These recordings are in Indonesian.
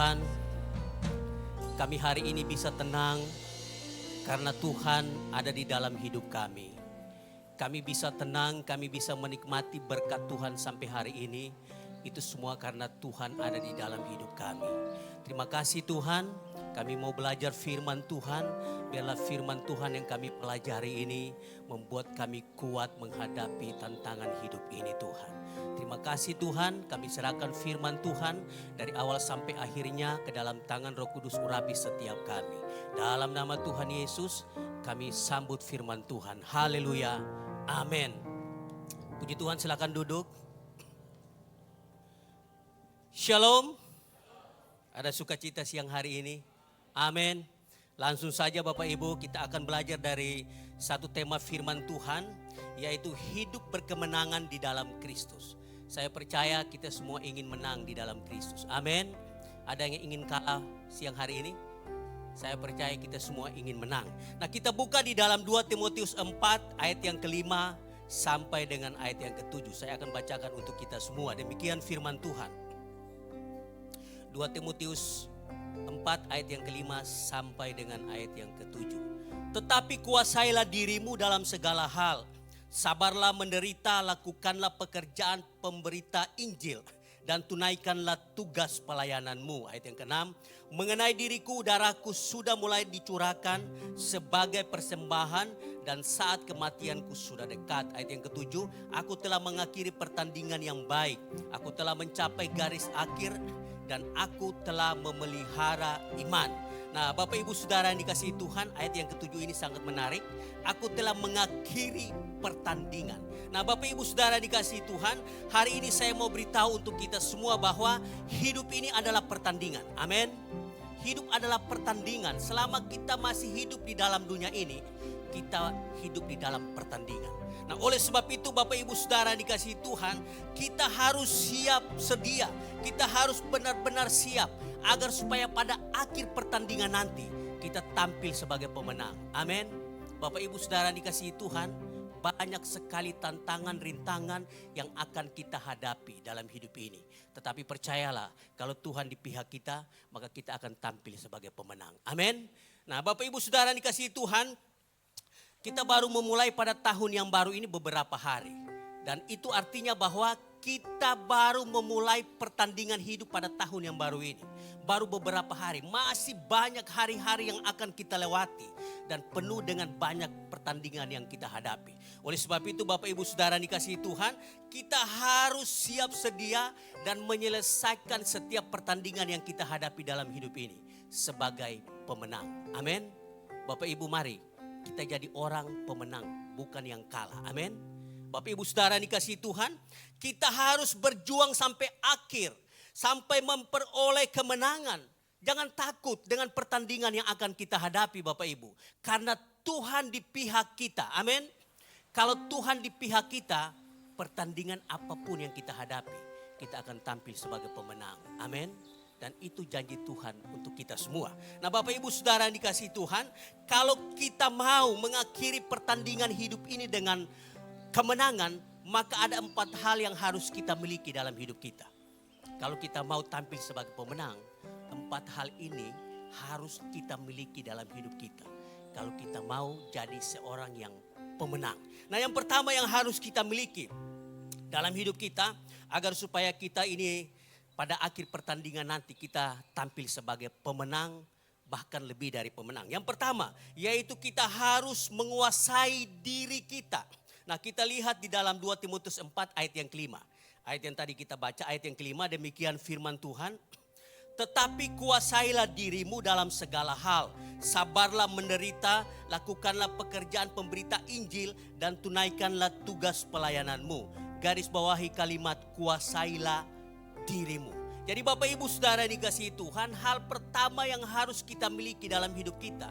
Tuhan, kami hari ini bisa tenang karena Tuhan ada di dalam hidup kami. Kami bisa tenang, kami bisa menikmati berkat Tuhan sampai hari ini. Itu semua karena Tuhan ada di dalam hidup kami. Terima kasih Tuhan, kami mau belajar firman Tuhan. Biarlah firman Tuhan yang kami pelajari ini membuat kami kuat menghadapi tantangan hidup ini Tuhan. Terima kasih Tuhan, kami serahkan firman Tuhan dari awal sampai akhirnya ke dalam tangan Roh Kudus urapi setiap kami. Dalam nama Tuhan Yesus kami sambut firman Tuhan. Haleluya, amin. Puji Tuhan, silakan duduk. Shalom. Ada sukacita siang hari ini. Amin. Langsung saja Bapak Ibu, kita akan belajar dari satu tema firman Tuhan, yaitu hidup berkemenangan di dalam Kristus. Saya percaya kita semua ingin menang di dalam Kristus. Amin. Ada yang ingin kalah siang hari ini? Saya percaya kita semua ingin menang. Nah, kita buka di dalam 2 Timotius 4 ayat yang kelima sampai dengan ayat yang ketujuh. Saya akan bacakan untuk kita semua. Demikian firman Tuhan. 2 Timotius 4 ayat yang kelima sampai dengan ayat yang ketujuh. Tetapi kuasailah dirimu dalam segala hal. Sabarlah menderita, lakukanlah pekerjaan pemberita Injil. Dan tunaikanlah tugas pelayananmu. Ayat yang keenam. Mengenai diriku, darahku sudah mulai dicurahkan sebagai persembahan. Dan saat kematianku sudah dekat. Ayat yang ketujuh. Aku telah mengakhiri pertandingan yang baik. Aku telah mencapai garis akhir. Dan aku telah memelihara iman. Nah, Bapak Ibu Saudara yang dikasihi Tuhan, ayat yang ketujuh ini sangat menarik. Aku telah mengakhiri pertandingan. Nah, Bapak Ibu Saudara dikasihi Tuhan, hari ini saya mau beritahu untuk kita semua bahwa hidup ini adalah pertandingan. Amin. Hidup adalah pertandingan. Selama kita masih hidup di dalam dunia ini, kita hidup di dalam pertandingan. Nah, oleh sebab itu Bapak Ibu Saudara dikasihi Tuhan, kita harus siap sedia. Kita harus benar-benar siap agar supaya pada akhir pertandingan nanti kita tampil sebagai pemenang. Amin. Bapak Ibu Saudara dikasihi Tuhan, banyak sekali tantangan, rintangan yang akan kita hadapi dalam hidup ini. Tetapi percayalah, kalau Tuhan di pihak kita, maka kita akan tampil sebagai pemenang. Amin. Nah, Bapak Ibu Saudara dikasihi Tuhan, kita baru memulai pada tahun yang baru ini beberapa hari. Dan itu artinya bahwa kita baru memulai pertandingan hidup pada tahun yang baru ini. Baru beberapa hari, masih banyak hari-hari yang akan kita lewati. Dan penuh dengan banyak pertandingan yang kita hadapi. Oleh sebab itu Bapak Ibu Saudara dikasihi Tuhan, kita harus siap sedia dan menyelesaikan setiap pertandingan yang kita hadapi dalam hidup ini. Sebagai pemenang. Amin. Bapak Ibu mari kita jadi orang pemenang, bukan yang kalah. Amin. Bapak Ibu Saudara dikasihi Tuhan, kita harus berjuang sampai akhir, sampai memperoleh kemenangan. Jangan takut dengan pertandingan yang akan kita hadapi Bapak Ibu. Karena Tuhan di pihak kita. Amin. Kalau Tuhan di pihak kita, pertandingan apapun yang kita hadapi, kita akan tampil sebagai pemenang. Amin. Dan itu janji Tuhan untuk kita semua. Nah, Bapak Ibu Saudara yang dikasihi Tuhan, kalau kita mau mengakhiri pertandingan hidup ini dengan kemenangan, maka ada 4 hal yang harus kita miliki dalam hidup kita. Kalau kita mau tampil sebagai pemenang, 4 hal ini harus kita miliki dalam hidup kita. Kalau kita mau jadi seorang yang pemenang. Nah, yang pertama yang harus kita miliki dalam hidup kita, agar supaya kita ini pada akhir pertandingan nanti kita tampil sebagai pemenang, bahkan lebih dari pemenang. Yang pertama, yaitu kita harus menguasai diri kita. Nah, kita lihat di dalam 2 Timotius 4 ayat yang kelima. Ayat yang tadi kita baca, ayat yang kelima, demikian firman Tuhan. Tetapi kuasailah dirimu dalam segala hal. Sabarlah menderita, lakukanlah pekerjaan pemberita Injil, dan tunaikanlah tugas pelayananmu. Garis bawahi kalimat kuasailah dirimu. Jadi Bapak Ibu Saudara dikasihi Tuhan, hal pertama yang harus kita miliki dalam hidup kita,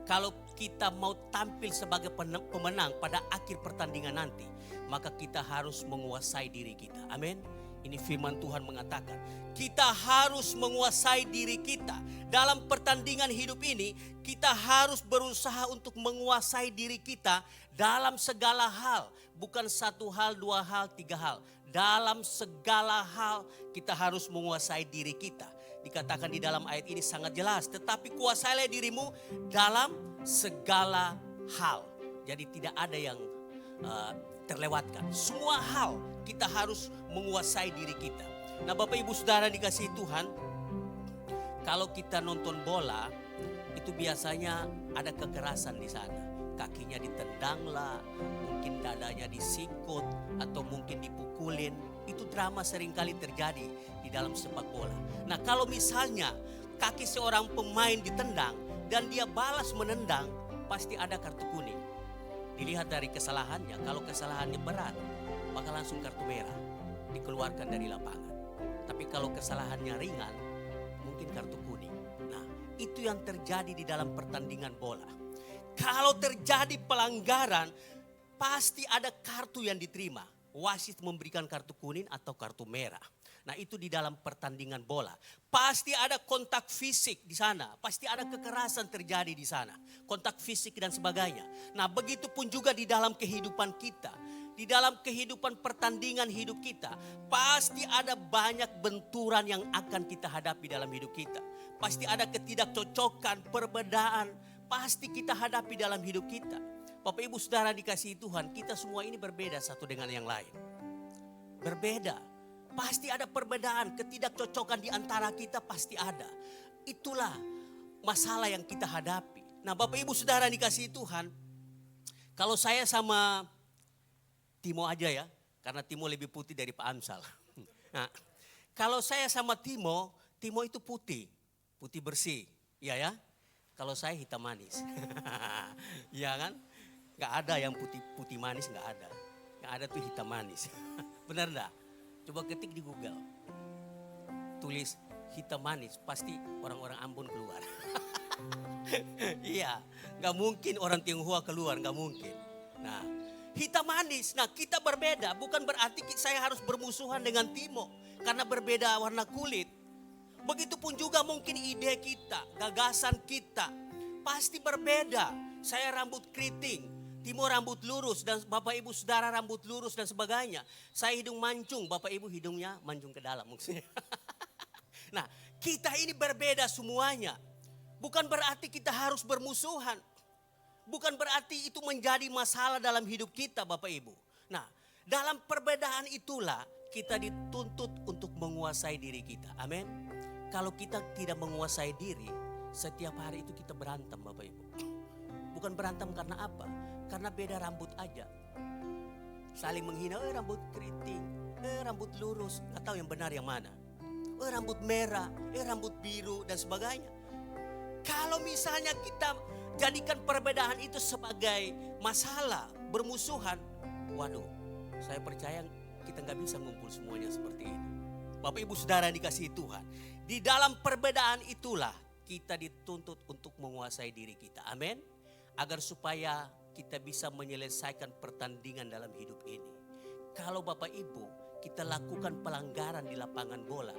kalau kita mau tampil sebagai pemenang pada akhir pertandingan nanti, maka kita harus menguasai diri kita. Amin. Ini firman Tuhan mengatakan, kita harus menguasai diri kita. Dalam pertandingan hidup ini, kita harus berusaha untuk menguasai diri kita dalam segala hal. Bukan 1 hal, 2 hal, 3 hal. Dalam segala hal kita harus menguasai diri kita. dikatakan di dalam ayat ini sangat jelas. Tetapi kuasailah dirimu dalam segala hal. Jadi tidak ada yang terlewatkan. Semua hal kita harus menguasai diri kita. Nah Bapak Ibu Saudara dikasihi Tuhan, kalau kita nonton bola itu biasanya ada kekerasan di sana. Kakinya ditendang lah, mungkin dadanya disikut atau mungkin dipukulin. Itu drama seringkali terjadi di dalam sepak bola. Nah kalau misalnya kaki seorang pemain ditendang dan dia balas menendang, pasti ada kartu kuning. Dilihat dari kesalahannya, kalau kesalahannya berat maka langsung kartu merah, dikeluarkan dari lapangan. Tapi kalau kesalahannya ringan, mungkin kartu kuning. Nah itu yang terjadi di dalam pertandingan bola. Kalau terjadi pelanggaran, pasti ada kartu yang diterima. Wasit memberikan kartu kuning atau kartu merah. Nah itu di dalam pertandingan bola. Pasti ada kontak fisik di sana. Pasti ada kekerasan terjadi di sana. Kontak fisik dan sebagainya. Nah begitu pun juga di dalam kehidupan kita. Di dalam kehidupan pertandingan hidup kita. Pasti ada banyak benturan yang akan kita hadapi dalam hidup kita. Pasti ada ketidakcocokan, perbedaan. Pasti kita hadapi dalam hidup kita. Bapak Ibu Saudara dikasihi Tuhan, kita semua ini berbeda satu dengan yang lain. Berbeda. Pasti ada perbedaan, ketidakcocokan di antara kita pasti ada. Itulah masalah yang kita hadapi. Nah Bapak Ibu Saudara dikasihi Tuhan, kalau saya sama Timo aja ya, karena Timo lebih putih dari Pak Amsal. Nah, kalau saya sama Timo itu putih bersih, ya. Kalau saya hitam manis, ya kan? Gak ada yang putih manis, gak ada. Yang ada tuh hitam manis. Benar enggak? Coba ketik di Google. Tulis hitam manis, pasti orang-orang Ambon keluar. Iya, gak mungkin orang Tionghoa keluar, gak mungkin. Nah, hitam manis, nah kita berbeda. Bukan berarti saya harus bermusuhan dengan Timo. Karena berbeda warna kulit. Begitupun juga mungkin ide kita, gagasan kita pasti berbeda. Saya rambut keriting, Timo rambut lurus dan Bapak Ibu Saudara rambut lurus dan sebagainya. Saya hidung mancung, Bapak Ibu hidungnya mancung ke dalam maksudnya. Nah, kita ini berbeda semuanya. Bukan berarti kita harus bermusuhan. Bukan berarti itu menjadi masalah dalam hidup kita Bapak Ibu. Nah, dalam perbedaan itulah kita dituntut untuk menguasai diri kita. Amin. Kalau kita tidak menguasai diri, setiap hari itu kita berantem Bapak Ibu. Bukan berantem karena apa? Karena beda rambut aja. Saling menghina, rambut keriting, rambut lurus, gak tahu yang benar yang mana. Rambut merah, rambut biru dan sebagainya. Kalau misalnya kita jadikan perbedaan itu sebagai masalah, bermusuhan, waduh, saya percaya kita gak bisa ngumpul semuanya seperti ini. Bapak Ibu Saudara dikasihi Tuhan. Di dalam perbedaan itulah kita dituntut untuk menguasai diri kita. Amin. Agar supaya kita bisa menyelesaikan pertandingan dalam hidup ini. Kalau Bapak Ibu kita lakukan pelanggaran di lapangan bola,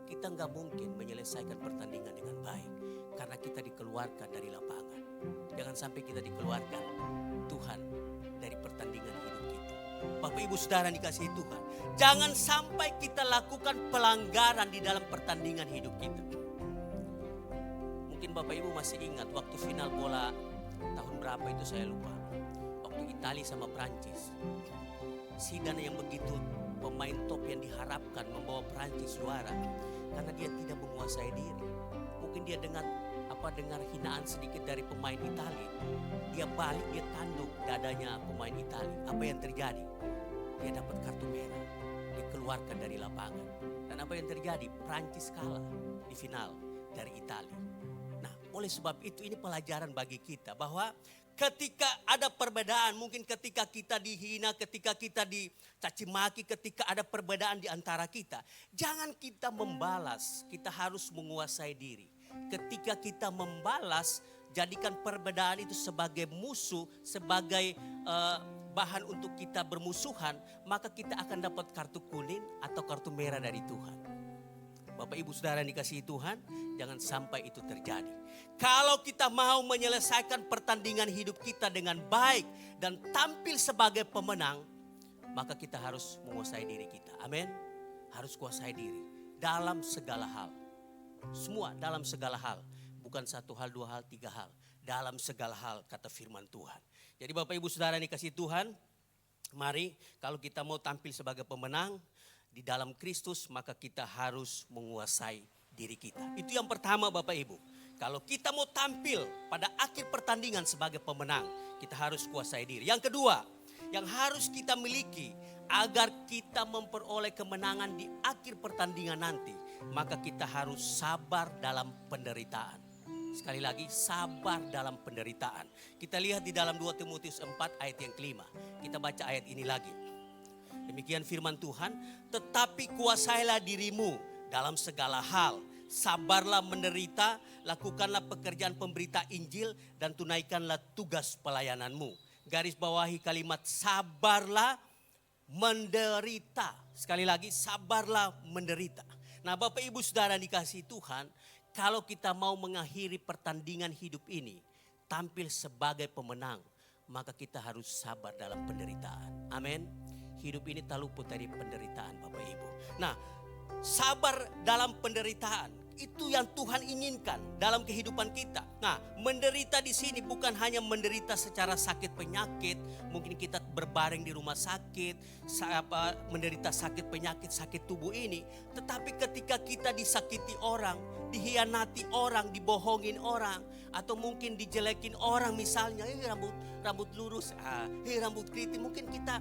kita nggak mungkin menyelesaikan pertandingan dengan baik. Karena kita dikeluarkan dari lapangan. Jangan sampai kita dikeluarkan Tuhan dari pertandingan hidup kita. Bapak Ibu Saudara dikasihi Tuhan. Jangan sampai kita lakukan pelanggaran di dalam pertandingan hidup kita. Mungkin Bapak Ibu masih ingat waktu final bola tahun berapa itu saya lupa. Waktu Italia sama Prancis. Zidane yang begitu pemain top yang diharapkan membawa Prancis juara. Karena dia tidak menguasai diri. Mungkin dia dengar hinaan sedikit dari pemain Italia. Dia balik, dia tanduk dadanya pemain Italia. Apa yang terjadi? Dia dapat kartu merah. Dia keluarkan dari lapangan. Dan apa yang terjadi? Prancis kalah di final dari Italia. Nah, oleh sebab itu ini pelajaran bagi kita bahwa ketika ada perbedaan, mungkin ketika kita dihina, ketika kita dicaci maki, ketika ada perbedaan di antara kita, jangan kita membalas, kita harus menguasai diri. Ketika kita membalas, jadikan perbedaan itu sebagai musuh, sebagai bahan untuk kita bermusuhan, maka kita akan dapat kartu kuning atau kartu merah dari Tuhan. Bapak Ibu Saudara yang dikasihi Tuhan, jangan sampai itu terjadi. Kalau kita mau menyelesaikan pertandingan hidup kita dengan baik dan tampil sebagai pemenang, maka kita harus menguasai diri kita. Amin. Harus kuasai diri dalam segala hal. Semua dalam segala hal. Bukan satu hal, dua hal, tiga hal. Dalam segala hal kata firman Tuhan. Jadi Bapak Ibu Saudara dikasih Tuhan, mari kalau kita mau tampil sebagai pemenang di dalam Kristus, maka kita harus menguasai diri kita. Itu yang pertama Bapak Ibu. Kalau kita mau tampil pada akhir pertandingan sebagai pemenang, kita harus kuasai diri. Yang kedua, yang harus kita miliki agar kita memperoleh kemenangan di akhir pertandingan nanti, maka kita harus sabar dalam penderitaan. Sekali lagi, sabar dalam penderitaan. Kita lihat di dalam 2 Timotius 4 ayat yang kelima. Kita baca ayat ini lagi. Demikian firman Tuhan, tetapi kuasailah dirimu dalam segala hal. Sabarlah menderita, lakukanlah pekerjaan pemberita Injil dan tunaikanlah tugas pelayananmu. Garis bawahi kalimat sabarlah menderita. Sekali lagi, sabarlah menderita. Nah Bapak Ibu Saudara dikasih Tuhan, kalau kita mau mengakhiri pertandingan hidup ini, tampil sebagai pemenang, maka kita harus sabar dalam penderitaan. Amin. Hidup ini tak luput dari penderitaan Bapak Ibu. Nah, sabar dalam penderitaan itu yang Tuhan inginkan dalam kehidupan kita. Nah, menderita di sini bukan hanya menderita secara sakit penyakit, mungkin kita berbaring di rumah sakit, menderita sakit penyakit, sakit tubuh ini, tetapi ketika kita disakiti orang, dihianati orang, dibohongin orang, atau mungkin dijelekin orang misalnya, rambut lurus, rambut keriting, mungkin kita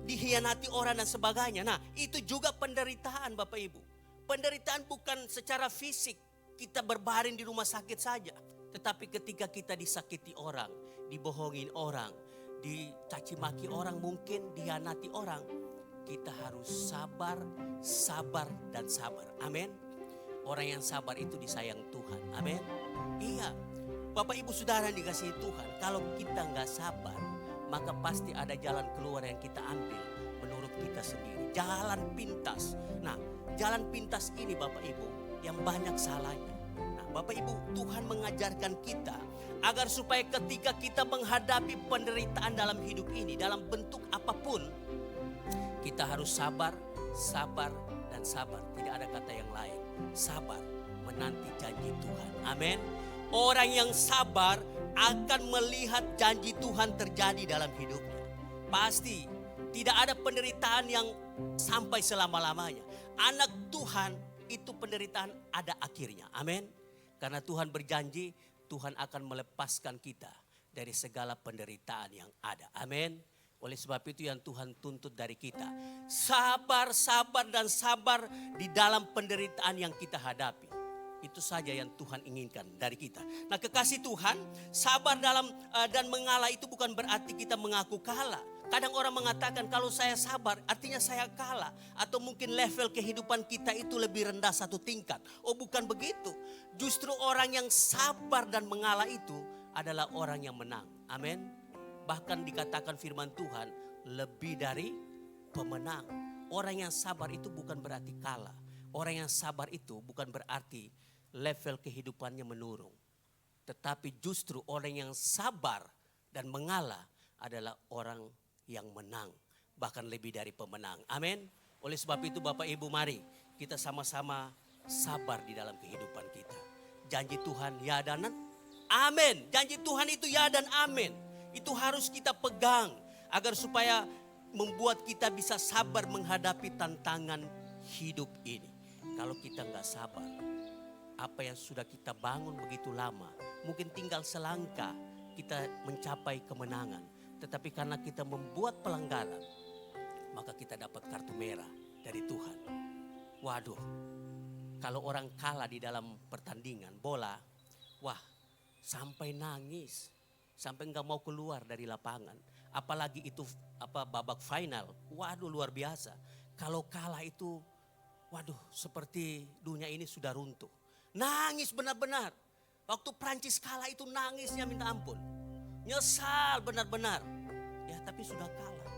dihianati orang dan sebagainya. Nah, itu juga penderitaan Bapak Ibu. Penderitaan bukan secara fisik, kita berbaring di rumah sakit saja. Tetapi ketika kita disakiti orang, dibohongin orang, dicaci maki orang, mungkin dihianati orang, kita harus sabar, sabar dan sabar. Amin. Orang yang sabar itu disayang Tuhan. Amin. Iya, Bapak Ibu Saudara dikasihi Tuhan, kalau kita nggak sabar, maka pasti ada jalan keluar yang kita ambil menurut kita sendiri. Jalan pintas. Nah, jalan pintas ini Bapak Ibu yang banyak salahnya. Nah Bapak Ibu, Tuhan mengajarkan kita agar supaya ketika kita menghadapi penderitaan dalam hidup ini, dalam bentuk apapun, kita harus sabar, sabar dan sabar. Tidak ada kata yang lain. Sabar menanti janji Tuhan. Amin. Orang yang sabar akan melihat janji Tuhan terjadi dalam hidupnya. Pasti tidak ada penderitaan yang sampai selama-lamanya. Anak Tuhan itu penderitaan ada akhirnya. Amin. Karena Tuhan berjanji Tuhan akan melepaskan kita dari segala penderitaan yang ada. Amin. Oleh sebab itu yang Tuhan tuntut dari kita. Sabar, sabar dan sabar di dalam penderitaan yang kita hadapi. Itu saja yang Tuhan inginkan dari kita. Nah kekasih Tuhan, sabar dalam dan mengalah itu bukan berarti kita mengaku kalah. Kadang orang mengatakan kalau saya sabar artinya saya kalah. Atau mungkin level kehidupan kita itu lebih rendah satu tingkat. Oh bukan begitu. Justru orang yang sabar dan mengalah itu adalah orang yang menang. Amin. Bahkan dikatakan firman Tuhan lebih dari pemenang. Orang yang sabar itu bukan berarti kalah. Orang yang sabar itu bukan berarti level kehidupannya menurun. Tetapi justru orang yang sabar dan mengalah adalah orang yang menang, bahkan lebih dari pemenang. Amin. Oleh sebab itu Bapak Ibu, mari kita sama-sama sabar di dalam kehidupan kita. Janji Tuhan ya dan amin. Janji Tuhan itu ya dan amin. Itu harus kita pegang agar supaya membuat kita bisa sabar menghadapi tantangan hidup ini. Kalau kita nggak sabar, apa yang sudah kita bangun begitu lama, mungkin tinggal selangkah kita mencapai kemenangan. Tetapi karena kita membuat pelanggaran, maka kita dapat kartu merah dari Tuhan. Waduh, kalau orang kalah di dalam pertandingan bola, wah sampai nangis, sampai nggak mau keluar dari lapangan. Apalagi itu babak final, waduh luar biasa. Kalau kalah itu, waduh seperti dunia ini sudah runtuh. Nangis benar-benar. Waktu Prancis kalah itu nangisnya minta ampun. Nyesal benar-benar. Ya tapi sudah kalah.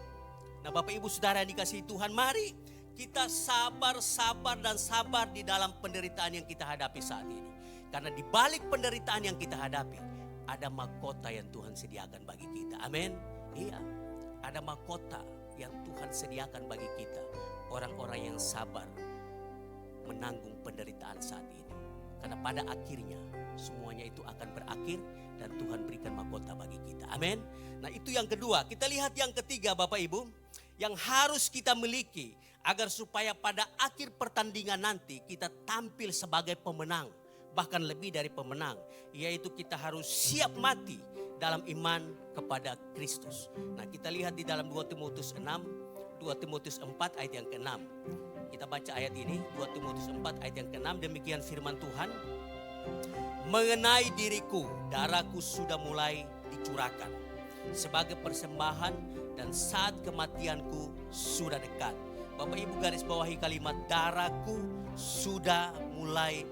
Nah Bapak Ibu Saudara yang dikasihi Tuhan, mari kita sabar, sabar dan sabar di dalam penderitaan yang kita hadapi saat ini. Karena di balik penderitaan yang kita hadapi, ada mahkota yang Tuhan sediakan bagi kita. Amin. Iya, ada mahkota yang Tuhan sediakan bagi kita. Orang-orang yang sabar menanggung penderitaan saat ini. Karena pada akhirnya semuanya itu akan berakhir dan Tuhan berikan mahkota bagi kita. Amin. Nah itu yang kedua. Kita lihat yang ketiga Bapak Ibu. Yang harus kita miliki agar supaya pada akhir pertandingan nanti kita tampil sebagai pemenang. Bahkan lebih dari pemenang. Yaitu kita harus siap mati dalam iman kepada Kristus. Nah kita lihat di dalam 2 Timotius 6, 2 Timotius 4 ayat yang ke-6. Kita baca ayat ini, 2 Timotius 4 ayat yang ke-6. Demikian firman Tuhan. Mengenai diriku, darahku sudah mulai dicurahkan sebagai persembahan dan saat kematianku sudah dekat. Bapak Ibu garis bawahi kalimat darahku sudah mulai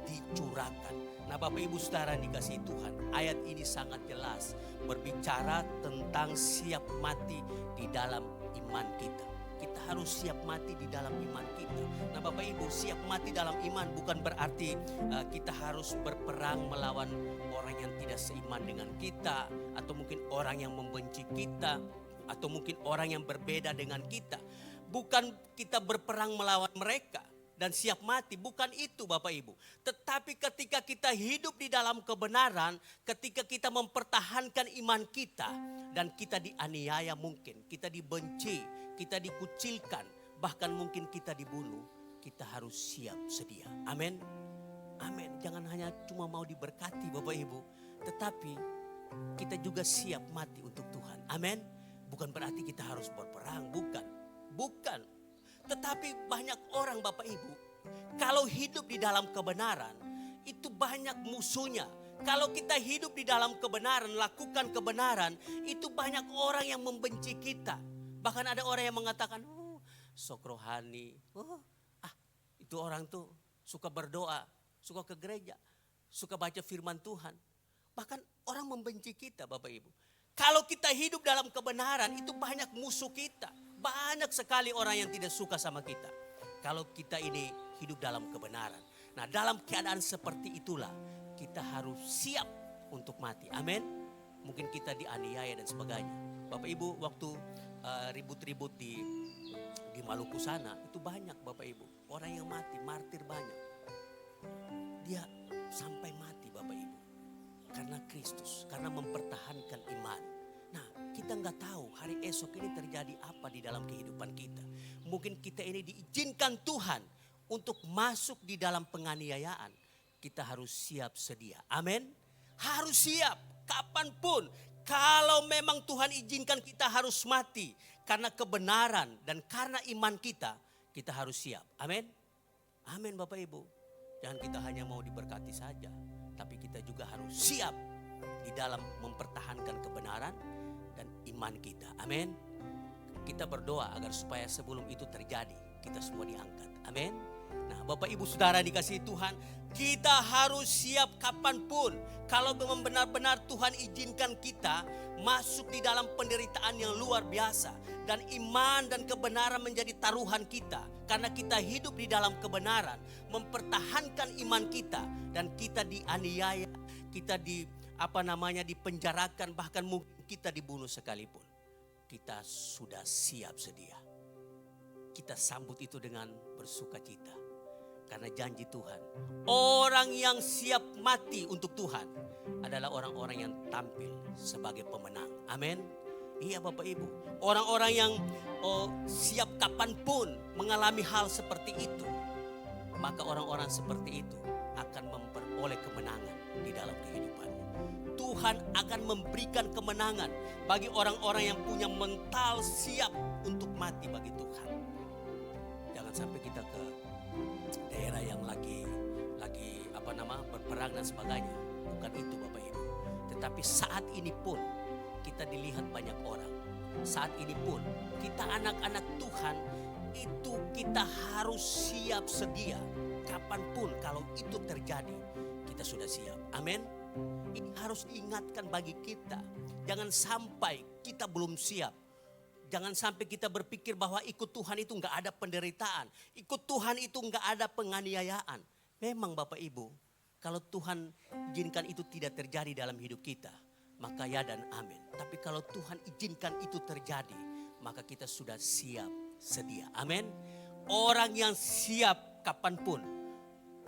dicurahkan. Nah Bapak Ibu saudara dikasihi Tuhan, ayat ini sangat jelas berbicara tentang siap mati di dalam iman kita. Kita harus siap mati di dalam iman kita. Nah Bapak Ibu, siap mati dalam iman bukan berarti kita harus berperang melawan orang yang tidak seiman dengan kita. Atau mungkin orang yang membenci kita. Atau mungkin orang yang berbeda dengan kita. Bukan kita berperang melawan mereka dan siap mati, bukan itu Bapak Ibu. Tetapi ketika kita hidup di dalam kebenaran, ketika kita mempertahankan iman kita dan kita dianiaya mungkin, kita dibenci, kita dikucilkan, bahkan mungkin kita dibunuh, kita harus siap sedia. Amin. Amin. Jangan hanya cuma mau diberkati Bapak Ibu, tetapi kita juga siap mati untuk Tuhan. Amin. Bukan berarti kita harus berperang, bukan. Bukan. Tetapi banyak orang Bapak Ibu, kalau hidup di dalam kebenaran, itu banyak musuhnya. Kalau kita hidup di dalam kebenaran, lakukan kebenaran, itu banyak orang yang membenci kita. Bahkan ada orang yang mengatakan, sok rohani. Itu orang tuh suka berdoa, suka ke gereja, suka baca firman Tuhan. Bahkan orang membenci kita Bapak Ibu. Kalau kita hidup dalam kebenaran, itu banyak musuh kita. Banyak sekali orang yang tidak suka sama kita. Kalau kita ini hidup dalam kebenaran. Nah dalam keadaan seperti itulah kita harus siap untuk mati. Amin. Mungkin kita dianiaya dan sebagainya. Bapak Ibu waktu ribut-ribut di Maluku sana itu banyak Bapak Ibu. Orang yang mati, martir banyak. Dia sampai mati Bapak Ibu. Karena Kristus, karena mempertahankan iman. Nah kita nggak tahu hari esok ini terjadi apa di dalam kehidupan kita. Mungkin kita ini diizinkan Tuhan untuk masuk di dalam penganiayaan. Kita harus siap sedia. Amin. Harus siap kapanpun. Kalau memang Tuhan izinkan kita harus mati. Karena kebenaran dan karena iman kita, kita harus siap. Amin. Amin Bapak Ibu. Jangan kita hanya mau diberkati saja. Tapi kita juga harus siap di dalam mempertahankan kebenaran dan iman kita. Amin. Kita berdoa agar supaya sebelum itu terjadi, kita semua diangkat. Amin. Nah Bapak Ibu Saudara dikasihi Tuhan, kita harus siap kapanpun. Kalau memang benar-benar Tuhan izinkan kita masuk di dalam penderitaan yang luar biasa. Dan iman dan kebenaran menjadi taruhan kita. Karena kita hidup di dalam kebenaran, mempertahankan iman kita. Dan kita dianiaya, kita dipenjarakan, bahkan mungkin kita dibunuh sekalipun. Kita sudah siap sedia. Kita sambut itu dengan bersuka cita. Karena janji Tuhan, orang yang siap mati untuk Tuhan adalah orang-orang yang tampil sebagai pemenang. Amin. Iya Bapak Ibu, orang-orang yang siap kapanpun mengalami hal seperti itu, maka orang-orang seperti itu akan memperoleh kemenangan di dalam kehidupannya. Tuhan akan memberikan kemenangan bagi orang-orang yang punya mental siap untuk mati bagi Tuhan. Jangan sampai kita ke daerah yang lagi berperang dan sebagainya. Bukan itu Bapak Ibu. Tetapi saat ini pun kita dilihat banyak orang. Saat ini pun kita anak-anak Tuhan itu kita harus siap sedia. Kapanpun kalau itu terjadi kita sudah siap. Amin. Ini harus diingatkan bagi kita. Jangan sampai kita belum siap. Jangan sampai kita berpikir bahwa ikut Tuhan itu enggak ada penderitaan. Ikut Tuhan itu enggak ada penganiayaan. Memang Bapak Ibu, kalau Tuhan izinkan itu tidak terjadi dalam hidup kita, maka ya dan amin. Tapi kalau Tuhan izinkan itu terjadi, maka kita sudah siap sedia. Amin. Orang yang siap kapanpun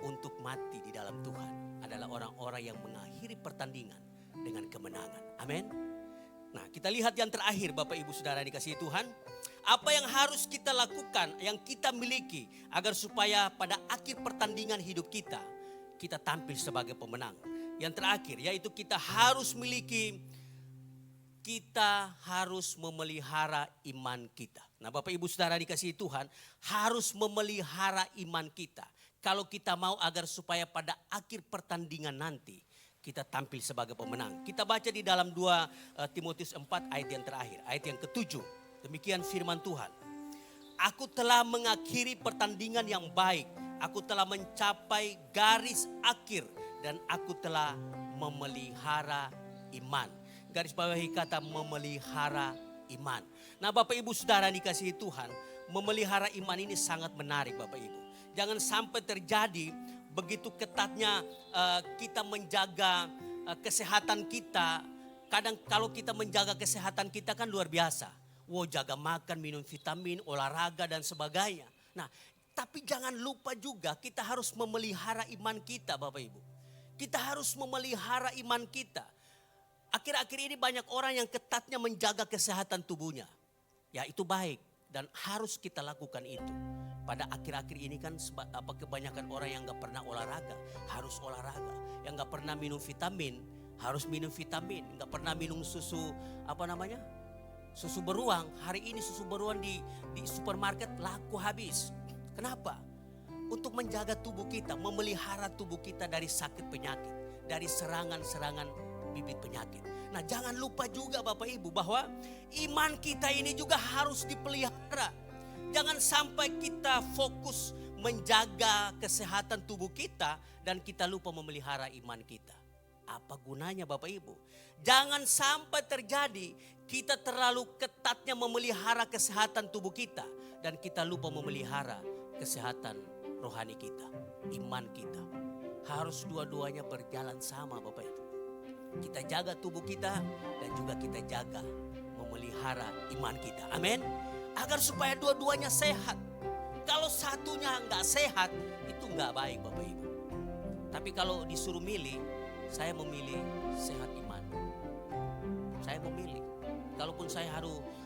untuk mati di dalam Tuhan adalah orang-orang yang mengakhiri pertandingan dengan kemenangan. Amin. Nah, kita lihat yang terakhir Bapak Ibu Saudara dikasihi Tuhan. Apa yang harus kita lakukan, yang kita miliki agar supaya pada akhir pertandingan hidup kita tampil sebagai pemenang. Yang terakhir yaitu kita harus memelihara iman kita. Nah, Bapak Ibu Saudara dikasihi Tuhan, harus memelihara iman kita. Kalau kita mau agar supaya pada akhir pertandingan nanti kita tampil sebagai pemenang. Kita baca di dalam 2 Timotius 4 ayat yang terakhir, ayat yang ke-7. Demikian firman Tuhan. Aku telah mengakhiri pertandingan yang baik. Aku telah mencapai garis akhir dan aku telah memelihara iman. Garis bawahi kata memelihara iman. Nah, Bapak Ibu Saudara dikasihi Tuhan, memelihara iman ini sangat menarik Bapak Ibu. Jangan sampai terjadi begitu ketatnya kita menjaga kesehatan kita. Kadang kalau kita menjaga kesehatan kita kan luar biasa. Jaga makan, minum vitamin, olahraga dan sebagainya. Nah, tapi jangan lupa juga kita harus memelihara iman kita Bapak Ibu. Kita harus memelihara iman kita. Akhir-akhir ini banyak orang yang ketatnya menjaga kesehatan tubuhnya. Ya, itu baik dan harus kita lakukan itu. Pada akhir-akhir ini kan kebanyakan orang yang gak pernah olahraga, harus olahraga. Yang gak pernah minum vitamin, harus minum vitamin. Gak pernah minum susu, susu beruang. Hari ini susu beruang di supermarket laku habis. Kenapa? Untuk menjaga tubuh kita, memelihara tubuh kita dari sakit penyakit, dari serangan-serangan bibit penyakit. Nah, jangan lupa juga Bapak Ibu bahwa iman kita ini juga harus dipelihara. Jangan sampai kita fokus menjaga kesehatan tubuh kita dan kita lupa memelihara iman kita. Apa gunanya Bapak Ibu? Jangan sampai terjadi kita terlalu ketatnya memelihara kesehatan tubuh kita dan kita lupa memelihara kesehatan rohani kita, iman kita. Harus dua-duanya berjalan sama Bapak Ibu. Kita jaga tubuh kita dan juga kita jaga memelihara iman kita. Amin. Agar supaya dua-duanya sehat. Kalau satunya nggak sehat, itu nggak baik Bapak Ibu. Tapi kalau disuruh milih, saya memilih sehat iman. Saya memilih. Kalaupun saya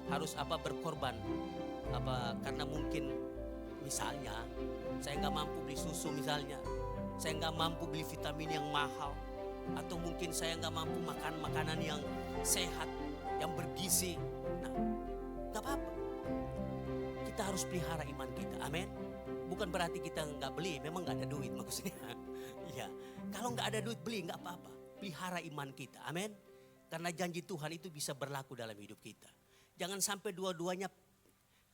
harus berkorban, karena mungkin misalnya saya nggak mampu beli susu misalnya, saya nggak mampu beli vitamin yang mahal, atau mungkin saya nggak mampu makan makanan yang sehat, yang bergizi. Nah, nggak apa-apa. Kita harus pelihara iman kita. Amin. Bukan berarti kita nggak beli, memang nggak ada duit maksudnya. Ya, kalau nggak ada duit beli nggak apa-apa. Pelihara iman kita. Amin. Karena janji Tuhan itu bisa berlaku dalam hidup kita. Jangan sampai dua-duanya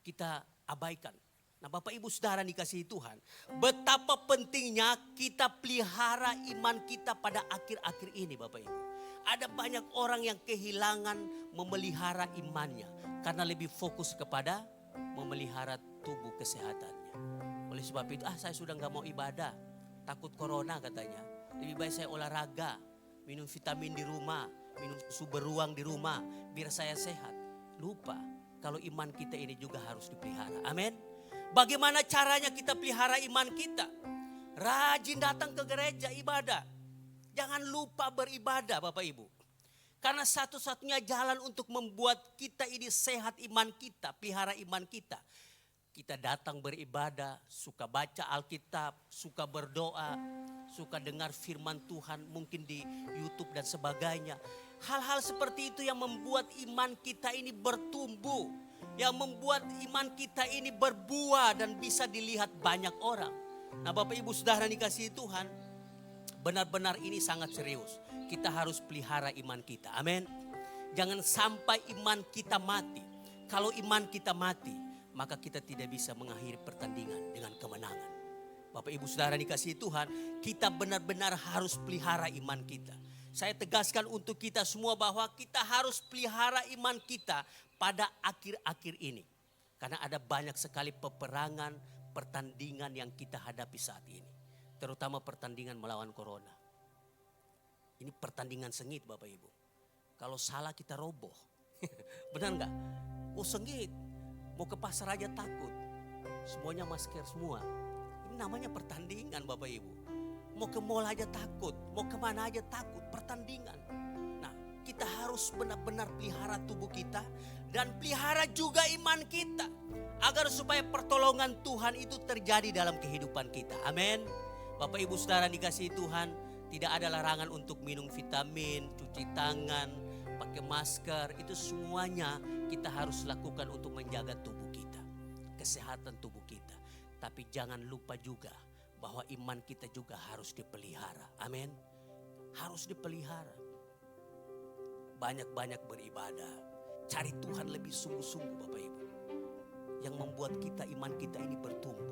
kita abaikan. Nah, Bapak Ibu Saudara dikasihi Tuhan, betapa pentingnya kita pelihara iman kita pada akhir-akhir ini Bapak Ibu. Ada banyak orang yang kehilangan memelihara imannya karena lebih fokus kepada memelihara tubuh kesehatannya. Oleh sebab itu, saya sudah gak mau ibadah, takut corona katanya. Lebih baik saya olahraga, minum vitamin di rumah, minum susu beruang di rumah, biar saya sehat. Lupa kalau iman kita ini juga harus dipelihara. Amin. Bagaimana caranya kita pelihara iman kita? Rajin datang ke gereja ibadah. Jangan lupa beribadah Bapak Ibu. Karena satu-satunya jalan untuk membuat kita ini sehat iman kita, pelihara iman kita. Kita datang beribadah, suka baca Alkitab, suka berdoa, suka dengar firman Tuhan mungkin di YouTube dan sebagainya. Hal-hal seperti itu yang membuat iman kita ini bertumbuh. Yang membuat iman kita ini berbuah dan bisa dilihat banyak orang. Nah, Bapak Ibu Saudara dikasihi Tuhan, benar-benar ini sangat serius. Kita harus pelihara iman kita. Amin. Jangan sampai iman kita mati. Kalau iman kita mati, maka kita tidak bisa mengakhiri pertandingan dengan kemenangan. Bapak Ibu Saudara dikasihi Tuhan, kita benar-benar harus pelihara iman kita. Saya tegaskan untuk kita semua bahwa kita harus pelihara iman kita pada akhir-akhir ini. Karena ada banyak sekali peperangan, pertandingan yang kita hadapi saat ini. Terutama pertandingan melawan corona. Ini pertandingan sengit Bapak Ibu. Kalau salah kita roboh. Benar nggak? Sengit. Mau ke pasar aja takut. Semuanya masker semua. Ini namanya pertandingan Bapak Ibu. Mau ke mall aja takut, mau kemana aja takut, pertandingan. Nah, kita harus benar-benar pelihara tubuh kita dan pelihara juga iman kita. Agar supaya pertolongan Tuhan itu terjadi dalam kehidupan kita. Amin. Bapak Ibu Saudara dikasihi Tuhan, tidak ada larangan untuk minum vitamin, cuci tangan, pakai masker. Itu semuanya kita harus lakukan untuk menjaga tubuh kita, kesehatan tubuh kita. Tapi jangan lupa juga bahwa iman kita juga harus dipelihara. Amin. Harus dipelihara. Banyak-banyak beribadah. Cari Tuhan lebih sungguh-sungguh Bapak Ibu. Yang membuat kita iman kita ini bertumbuh.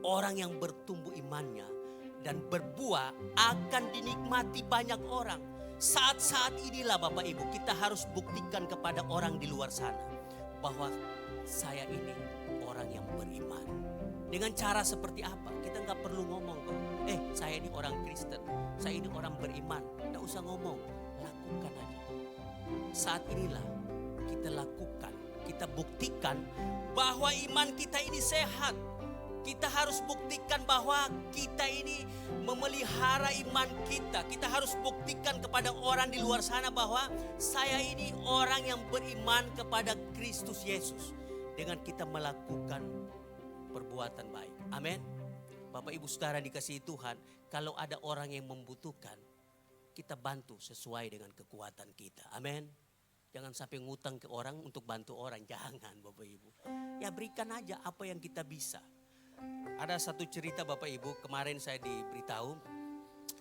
Orang yang bertumbuh imannya dan berbuah akan dinikmati banyak orang. Saat-saat inilah Bapak Ibu kita harus buktikan kepada orang di luar sana. Bahwa saya ini orang yang beriman. Dengan cara seperti apa? Kita nggak perlu ngomong kok. Saya ini orang Kristen, saya ini orang beriman. Nggak usah ngomong, lakukan aja. Saat inilah kita lakukan, kita buktikan bahwa iman kita ini sehat. Kita harus buktikan bahwa kita ini memelihara iman kita. Kita harus buktikan kepada orang di luar sana bahwa saya ini orang yang beriman kepada Kristus Yesus. Dengan kita melakukan perbuatan baik. Amin. Bapak Ibu Saudara dikasihi Tuhan, kalau ada orang yang membutuhkan, kita bantu sesuai dengan kekuatan kita. Amin. Jangan sampai ngutang ke orang untuk bantu orang, jangan Bapak Ibu. Ya berikan aja apa yang kita bisa. Ada satu cerita Bapak Ibu, kemarin saya diberitahu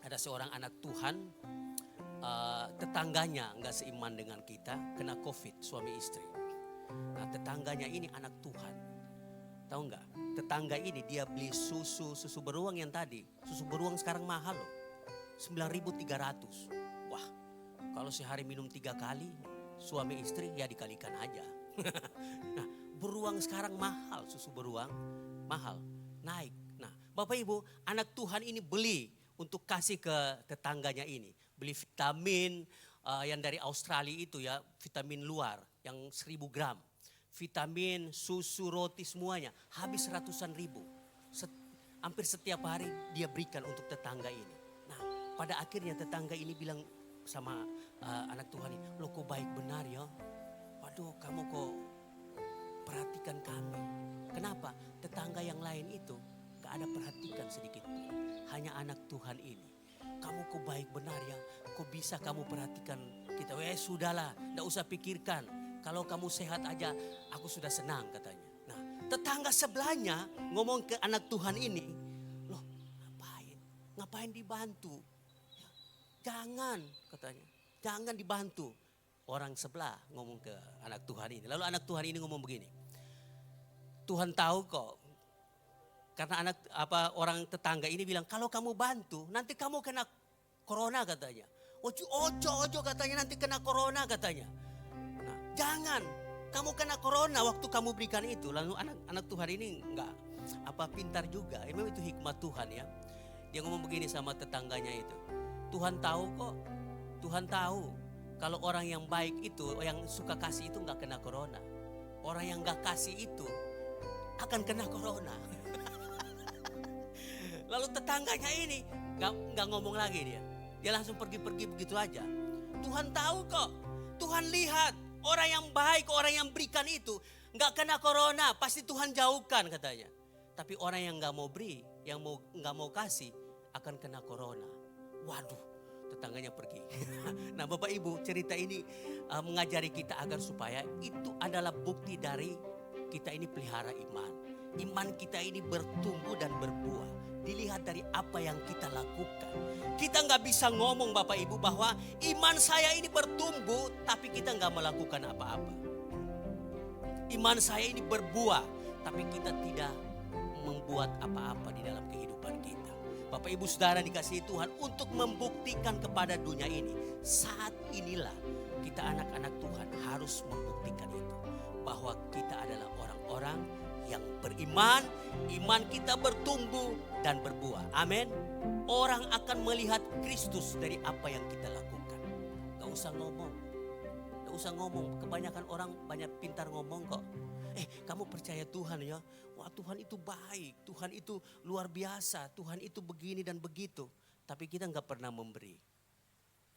ada seorang anak Tuhan, tetangganya nggak seiman dengan kita, kena COVID, suami istri. Nah tetangganya ini anak Tuhan. Tahu nggak? Tetangga ini dia beli susu beruang yang tadi. Susu beruang sekarang mahal loh. 9.300. Wah, kalau sehari minum 3 kali, suami istri ya dikalikan aja. Nah, beruang sekarang mahal, susu beruang mahal, naik. Nah, Bapak Ibu, anak Tuhan ini beli untuk kasih ke tetangganya ini. Beli vitamin yang dari Australia itu ya, vitamin luar yang 1.000 gram. Vitamin, susu, roti semuanya habis ratusan ribu. Hampir setiap hari dia berikan untuk tetangga ini. Nah pada akhirnya tetangga ini bilang sama anak Tuhan ini, "Loh kok baik benar ya? Waduh kamu kok perhatikan kami." Kenapa? Tetangga yang lain itu gak ada perhatikan sedikit pun. Hanya anak Tuhan ini. "Kamu kok baik benar ya? Kok bisa kamu perhatikan kita?" Sudahlah, gak usah pikirkan. Kalau kamu sehat aja, aku sudah senang katanya. Nah, tetangga sebelahnya ngomong ke anak Tuhan ini, "Loh, ngapain dibantu? Jangan," katanya. "Jangan dibantu." Orang sebelah ngomong ke anak Tuhan ini. Lalu anak Tuhan ini ngomong begini, "Tuhan tahu kok." Karena orang tetangga ini bilang, "Kalau kamu bantu, nanti kamu kena corona," katanya. Ojo katanya, nanti kena corona katanya. Jangan, kamu kena corona waktu kamu berikan itu. Lalu anak Tuhan ini enggak pintar juga. Memang itu hikmat Tuhan ya. Dia ngomong begini sama tetangganya itu. "Tuhan tahu kok, Tuhan tahu kalau orang yang baik itu, yang suka kasih itu enggak kena corona. Orang yang enggak kasih itu akan kena corona." Lalu tetangganya ini enggak ngomong lagi dia. Dia langsung pergi begitu aja. "Tuhan tahu kok, Tuhan lihat. Orang yang baik, orang yang berikan itu gak kena corona, pasti Tuhan jauhkan," katanya. Tapi orang yang gak mau beri, yang gak mau kasih akan kena corona. Waduh, tetangganya pergi. Nah Bapak Ibu, cerita ini mengajari kita agar supaya itu adalah bukti dari kita ini pelihara iman. Iman kita ini bertumbuh dan berbuah. Dilihat dari apa yang kita lakukan. Kita gak bisa ngomong Bapak Ibu bahwa iman saya ini bertumbuh, tapi kita gak melakukan apa-apa. Iman saya ini berbuah, tapi kita tidak membuat apa-apa di dalam kehidupan kita. Bapak Ibu Saudara dikasihi Tuhan, untuk membuktikan kepada dunia ini, saat inilah kita anak-anak Tuhan harus membuktikan itu. Bahwa kita adalah orang-orang yang beriman, iman kita bertumbuh dan berbuah. Amin. Orang akan melihat Kristus dari apa yang kita lakukan. Gak usah ngomong. Gak usah ngomong. Kebanyakan orang banyak pintar ngomong kok. Kamu percaya Tuhan ya? Wah Tuhan itu baik. Tuhan itu luar biasa. Tuhan itu begini dan begitu. tapi kita nggak pernah memberi.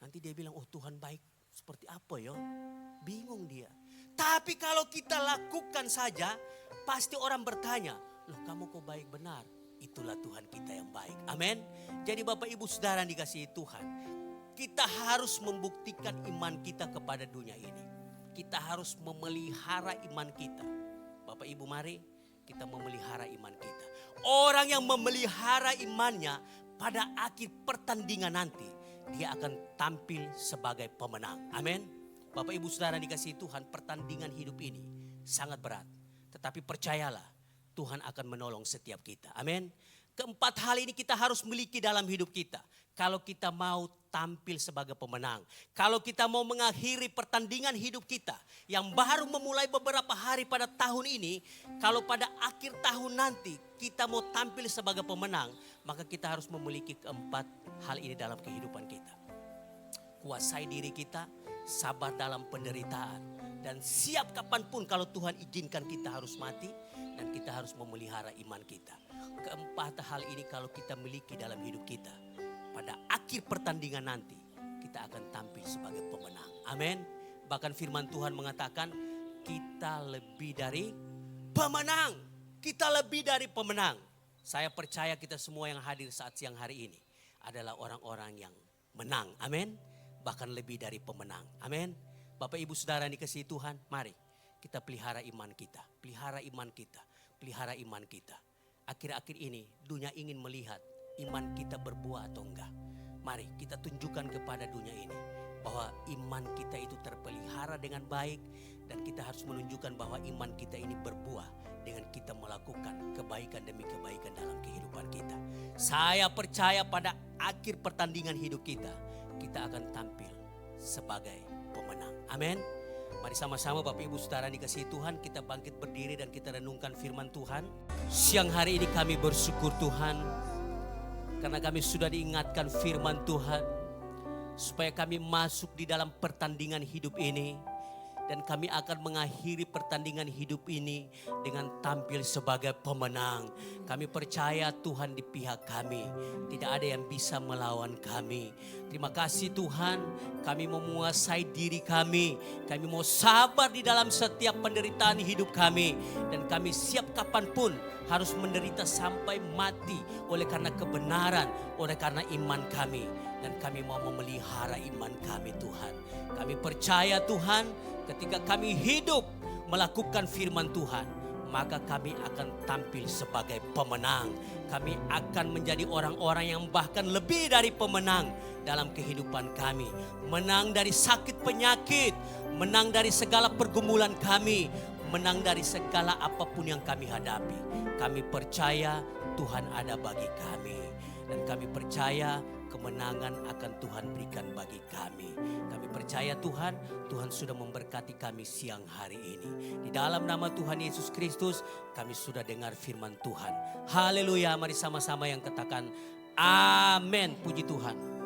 Nanti dia bilang, oh Tuhan baik seperti apa ya? Bingung dia. Tapi kalau kita lakukan saja, pasti orang bertanya, loh kamu kok baik benar? Itulah Tuhan kita yang baik. Amin. Jadi Bapak Ibu Saudara yang dikasihi Tuhan, kita harus membuktikan iman kita kepada dunia ini. Kita harus memelihara iman kita. Bapak Ibu mari kita memelihara iman kita. Orang yang memelihara imannya pada akhir pertandingan nanti, dia akan tampil sebagai pemenang. Amin. Bapak Ibu Saudara dikasihi Tuhan, pertandingan hidup ini sangat berat. Tetapi percayalah, Tuhan akan menolong setiap kita. Amin. Keempat hal ini kita harus miliki dalam hidup kita. Kalau kita mau tampil sebagai pemenang. Kalau kita mau mengakhiri pertandingan hidup kita yang baru memulai beberapa hari pada tahun ini. Kalau pada akhir tahun nanti kita mau tampil sebagai pemenang, maka kita harus memiliki keempat hal ini dalam kehidupan kita. Kuasai diri kita, sabar dalam penderitaan, dan siap kapanpun kalau Tuhan izinkan kita harus mati, dan kita harus memelihara iman kita. Keempat hal ini kalau kita miliki dalam hidup kita, pada akhir pertandingan nanti kita akan tampil sebagai pemenang. Amin. Bahkan firman Tuhan mengatakan kita lebih dari pemenang. Kita lebih dari pemenang. Saya percaya kita semua yang hadir saat siang hari ini adalah orang-orang yang menang. Amin. Bahkan lebih dari pemenang. Amin. Bapak Ibu Saudara yang dikasihi Tuhan, mari kita pelihara iman kita. Pelihara iman kita. Pelihara iman kita. Akhir-akhir ini dunia ingin melihat iman kita berbuah atau enggak. Mari kita tunjukkan kepada dunia ini bahwa iman kita itu terpelihara dengan baik. Dan kita harus menunjukkan bahwa iman kita ini berbuah dengan kita melakukan kebaikan demi kebaikan dalam kehidupan kita. Saya percaya pada akhir pertandingan hidup kita, kita akan tampil sebagai pemenang. Amin. Mari sama-sama Bapak Ibu Saudara dikasihi Tuhan, kita bangkit berdiri dan kita renungkan firman Tuhan. Siang hari ini kami bersyukur Tuhan, karena kami sudah diingatkan firman Tuhan, supaya kami masuk di dalam pertandingan hidup ini. Dan kami akan mengakhiri pertandingan hidup ini dengan tampil sebagai pemenang. Kami percaya Tuhan di pihak kami. Tidak ada yang bisa melawan kami. Terima kasih Tuhan, kami mau menguasai diri kami. Kami mau sabar di dalam setiap penderitaan hidup kami. Dan kami siap kapanpun harus menderita sampai mati oleh karena kebenaran, oleh karena iman kami. Dan kami mau memelihara iman kami Tuhan. Kami percaya Tuhan, ketika kami hidup melakukan firman Tuhan, maka kami akan tampil sebagai pemenang. Kami akan menjadi orang-orang yang bahkan lebih dari pemenang dalam kehidupan kami. Menang dari sakit penyakit, menang dari segala pergumulan kami, menang dari segala apapun yang kami hadapi. Kami percaya Tuhan ada bagi kami. Dan kami percaya kemenangan akan Tuhan berikan bagi kami. Kami percaya Tuhan, Tuhan sudah memberkati kami siang hari ini. Di dalam nama Tuhan Yesus Kristus, kami sudah dengar firman Tuhan. Haleluya, mari sama-sama yang katakan amin. Puji Tuhan.